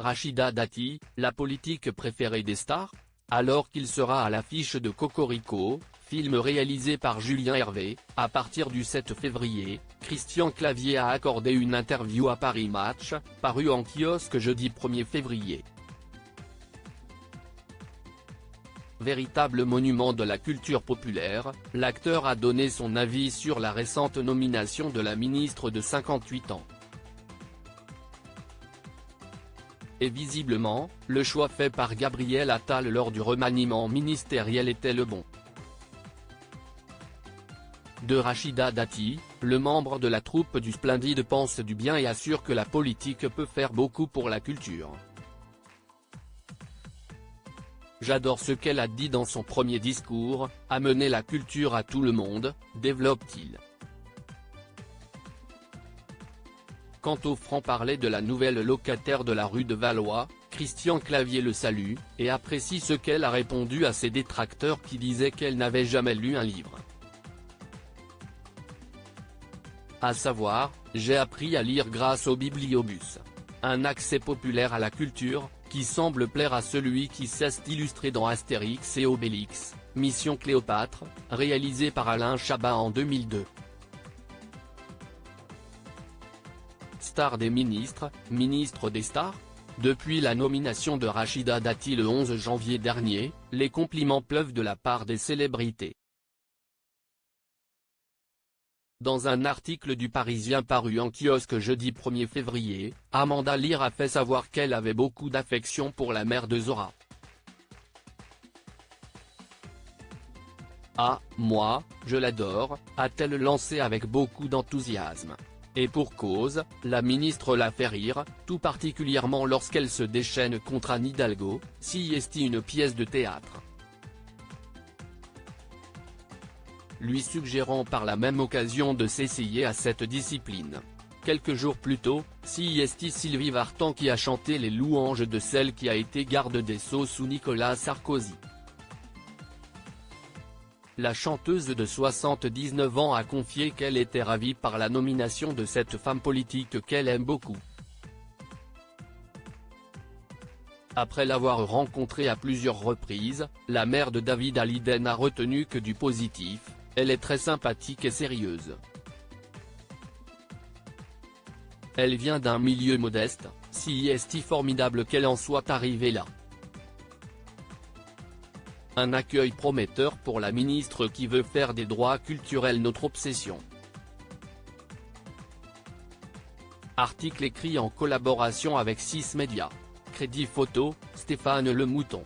Rachida Dati, la politique préférée des stars? Alors qu'il sera à l'affiche de Cocorico, film réalisé par Julien Hervé, à partir du 7 février, Christian Clavier a accordé une interview à Paris Match, parue en kiosque jeudi 1er février. Véritable monument de la culture populaire, l'acteur a donné son avis sur la récente nomination de la ministre de 58 ans. Et visiblement, le choix fait par Gabriel Attal lors du remaniement ministériel était le bon. De Rachida Dati, le membre de la troupe du Splendide pense du bien et assure que la politique peut faire beaucoup pour la culture. J'adore ce qu'elle a dit dans son premier discours, amener la culture à tout le monde, développe-t-il. Quant au franc-parler de la nouvelle locataire de la rue de Valois, Christian Clavier le salue, et apprécie ce qu'elle a répondu à ses détracteurs qui disaient qu'elle n'avait jamais lu un livre. À savoir, j'ai appris à lire grâce au Bibliobus. Un accès populaire à la culture, qui semble plaire à celui qui s'est illustré dans Astérix et Obélix, Mission Cléopâtre, réalisé par Alain Chabat en 2002. Star des ministres, ministre des stars? Depuis la nomination de Rachida Dati le 11 janvier dernier, les compliments pleuvent de la part des célébrités. Dans un article du Parisien paru en kiosque jeudi 1er février, Amanda Lear a fait savoir qu'elle avait beaucoup d'affection pour la mère de Zora. Ah, moi, je l'adore, a-t-elle lancé avec beaucoup d'enthousiasme. Et pour cause, la ministre la fait rire, tout particulièrement lorsqu'elle se déchaîne contre Anne Hidalgo, si une pièce de théâtre. Lui suggérant par la même occasion de s'essayer à cette discipline. Quelques jours plus tôt, Sylvie Vartan qui a chanté les louanges de celle qui a été garde des Sceaux sous Nicolas Sarkozy. La chanteuse de 79 ans a confié qu'elle était ravie par la nomination de cette femme politique qu'elle aime beaucoup. Après l'avoir rencontrée à plusieurs reprises, la mère de David Hallyday n'a retenu que du positif. Elle est très sympathique et sérieuse. Elle vient d'un milieu modeste, si formidable qu'elle en soit arrivée là. Un accueil prometteur pour la ministre qui veut faire des droits culturels notre obsession. Article écrit en collaboration avec 6 Médias. Crédit photo, Stéphane Le Mouton.